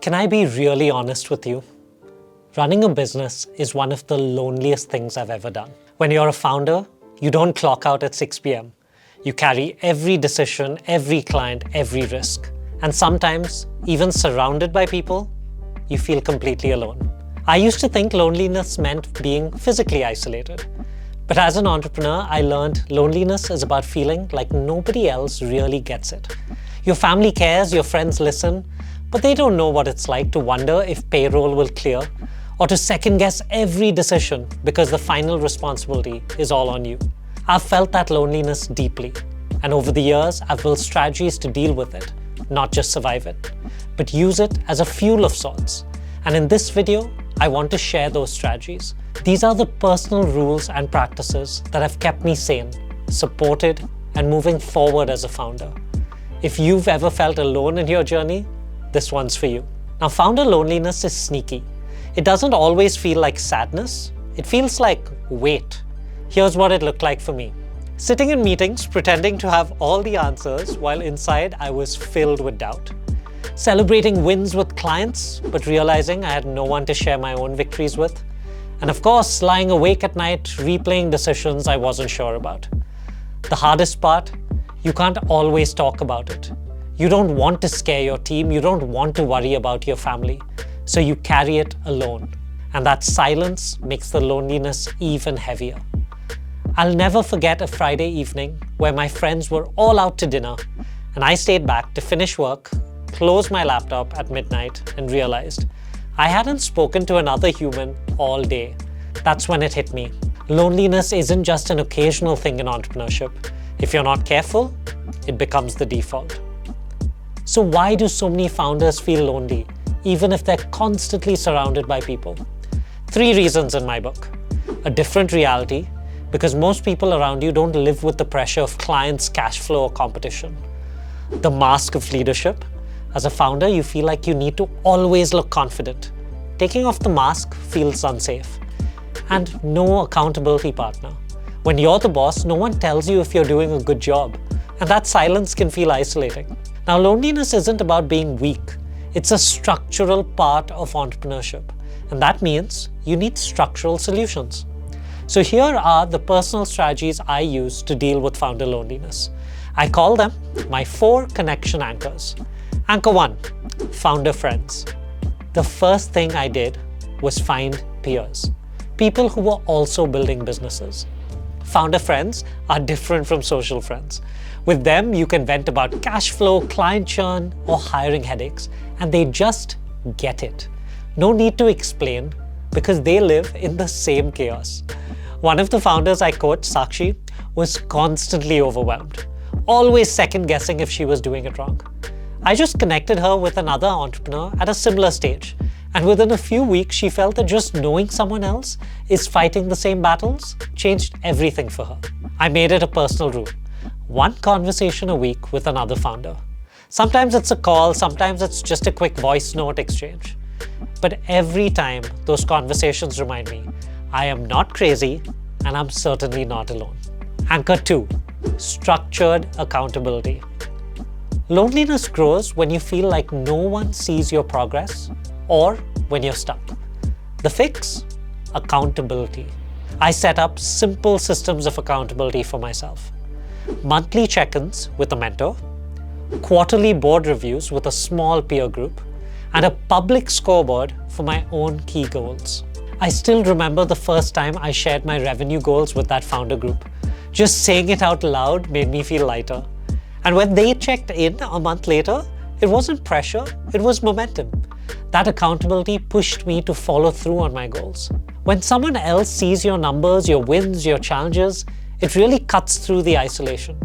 Can I be really honest with you? Running a business is one of the loneliest things I've ever done. When you're a founder, you don't clock out at 6 p.m. You carry every decision, every client, every risk. And sometimes, even surrounded by people, you feel completely alone. I used to think loneliness meant being physically isolated. But as an entrepreneur, I learned loneliness is about feeling like nobody else really gets it. Your family cares, your friends listen, but they don't know what it's like to wonder if payroll will clear or to second-guess every decision because the final responsibility is all on you. I've felt that loneliness deeply, and over the years, I've built strategies to deal with it, not just survive it, but use it as a fuel of sorts. And in this video, I want to share those strategies. These are the personal rules and practices that have kept me sane, supported, and moving forward as a founder. If you've ever felt alone in your journey, this one's for you. Now, founder loneliness is sneaky. It doesn't always feel like sadness. It feels like weight. Here's what it looked like for me. Sitting in meetings, pretending to have all the answers, while inside I was filled with doubt. Celebrating wins with clients, but realizing I had no one to share my own victories with. And of course, lying awake at night, replaying decisions I wasn't sure about. The hardest part, you can't always talk about it. You don't want to scare your team, you don't want to worry about your family, so you carry it alone. And that silence makes the loneliness even heavier. I'll never forget a Friday evening where my friends were all out to dinner, and I stayed back to finish work, closed my laptop at midnight, and realized I hadn't spoken to another human all day. That's when it hit me. Loneliness isn't just an occasional thing in entrepreneurship. If you're not careful, it becomes the default. So why do so many founders feel lonely, even if they're constantly surrounded by people? 3 reasons in my book. A different reality, because most people around you don't live with the pressure of clients, cash flow, or competition. The mask of leadership. As a founder, you feel like you need to always look confident. Taking off the mask feels unsafe. And no accountability partner. When you're the boss, no one tells you if you're doing a good job. And that silence can feel isolating. Now, loneliness isn't about being weak. It's a structural part of entrepreneurship. And that means you need structural solutions. So here are the personal strategies I use to deal with founder loneliness. I call them my 4 connection anchors. Anchor 1, founder friends. The first thing I did was find peers. People who were also building businesses. Founder friends are different from social friends. With them, you can vent about cash flow, client churn, or hiring headaches, and they just get it. No need to explain because they live in the same chaos. One of the founders I coached, Sakshi, was constantly overwhelmed, always second-guessing if she was doing it wrong. I just connected her with another entrepreneur at a similar stage, and within a few weeks, she felt that just knowing someone else is fighting the same battles changed everything for her. I made it a personal rule. 1 conversation a week with another founder. Sometimes it's a call, sometimes it's just a quick voice note exchange. But every time, those conversations remind me, I am not crazy and I'm certainly not alone. Anchor 2, structured accountability. Loneliness grows when you feel like no one sees your progress or when you're stuck. The fix? Accountability. I set up simple systems of accountability for myself. Monthly check-ins with a mentor, quarterly board reviews with a small peer group, and a public scoreboard for my own key goals. I still remember the first time I shared my revenue goals with that founder group. Just saying it out loud made me feel lighter. And when they checked in a month later, it wasn't pressure, it was momentum. That accountability pushed me to follow through on my goals. When someone else sees your numbers, your wins, your challenges, it really cuts through the isolation.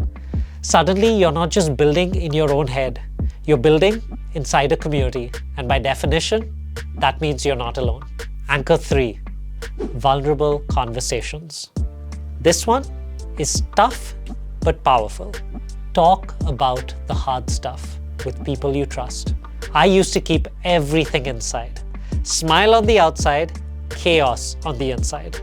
Suddenly, you're not just building in your own head, you're building inside a community. And by definition, that means you're not alone. Anchor 3, vulnerable conversations. This one is tough but powerful. Talk about the hard stuff with people you trust. I used to keep everything inside. Smile on the outside, chaos on the inside.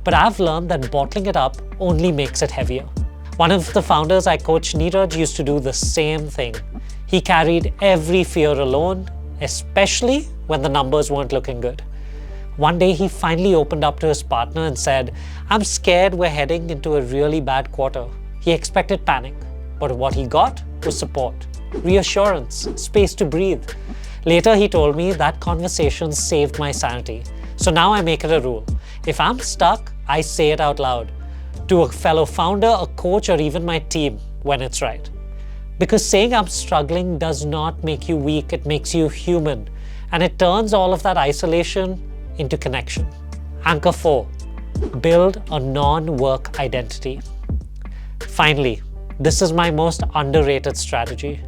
But I've learned that bottling it up only makes it heavier. One of the founders I coached, Neeraj, used to do the same thing. He carried every fear alone, especially when the numbers weren't looking good. One day, he finally opened up to his partner and said, "I'm scared we're heading into a really bad quarter." He expected panic, but what he got was support, reassurance, space to breathe. Later, he told me that conversation saved my sanity. So now I make it a rule. If I'm stuck, I say it out loud to a fellow founder, a coach, or even my team when it's right. Because saying I'm struggling does not make you weak, it makes you human. And it turns all of that isolation into connection. Anchor 4, build a non-work identity. Finally, this is my most underrated strategy.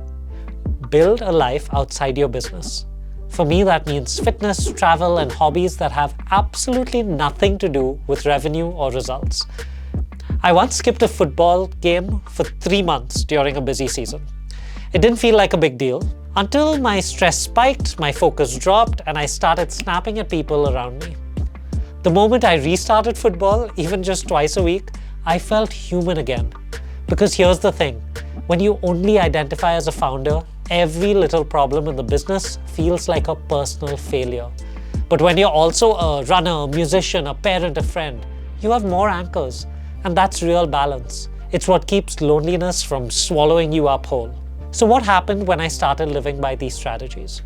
Build a life outside your business. For me, that means fitness, travel, and hobbies that have absolutely nothing to do with revenue or results. I once skipped a football game for 3 months during a busy season. It didn't feel like a big deal until my stress spiked, my focus dropped, and I started snapping at people around me. The moment I restarted football, even just twice a week, I felt human again. Because here's the thing, when you only identify as a founder, every little problem in the business feels like a personal failure. But when you're also a runner, a musician, a parent, a friend, you have more anchors. And that's real balance. It's what keeps loneliness from swallowing you up whole. So what happened when I started living by these strategies?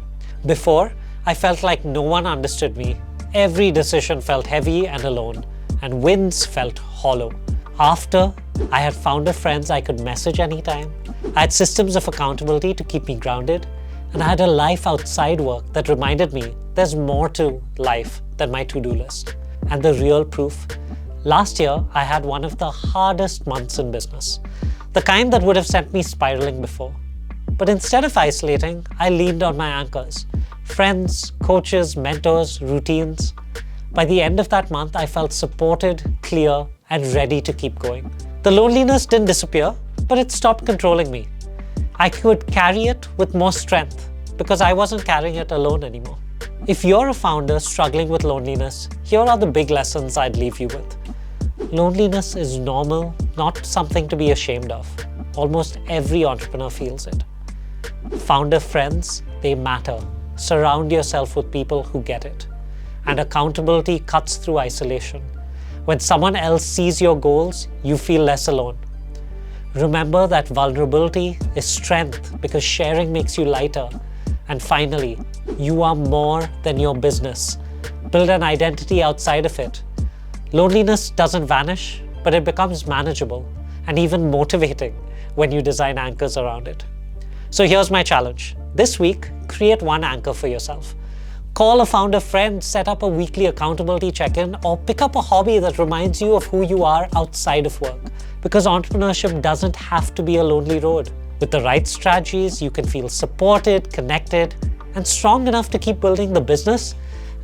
Before, I felt like no one understood me. Every decision felt heavy and alone, and wins felt hollow. After, I had founder friends I could message anytime. I had systems of accountability to keep me grounded, and I had a life outside work that reminded me there's more to life than my to-do list. And the real proof? Last year, I had one of the hardest months in business, the kind that would have sent me spiraling before. But instead of isolating, I leaned on my anchors, friends, coaches, mentors, routines. By the end of that month, I felt supported, clear, and ready to keep going. The loneliness didn't disappear, but it stopped controlling me. I could carry it with more strength because I wasn't carrying it alone anymore. If you're a founder struggling with loneliness, here are the big lessons I'd leave you with. Loneliness is normal, not something to be ashamed of. Almost every entrepreneur feels it. Founder friends, they matter. Surround yourself with people who get it. And accountability cuts through isolation. When someone else sees your goals, you feel less alone. Remember that vulnerability is strength because sharing makes you lighter. And finally, you are more than your business. Build an identity outside of it. Loneliness doesn't vanish, but it becomes manageable and even motivating when you design anchors around it. So here's my challenge. This week, create one anchor for yourself. Call a founder friend, set up a weekly accountability check-in, or pick up a hobby that reminds you of who you are outside of work. Because entrepreneurship doesn't have to be a lonely road. With the right strategies, you can feel supported, connected, and strong enough to keep building the business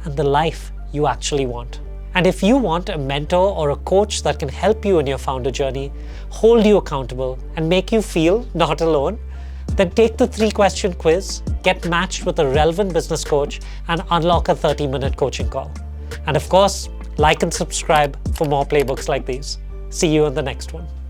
and the life you actually want. And if you want a mentor or a coach that can help you in your founder journey, hold you accountable, and make you feel not alone, then take the 3-question quiz, get matched with a relevant business coach, and unlock a 30-minute coaching call. And of course, like and subscribe for more playbooks like these. See you in the next one.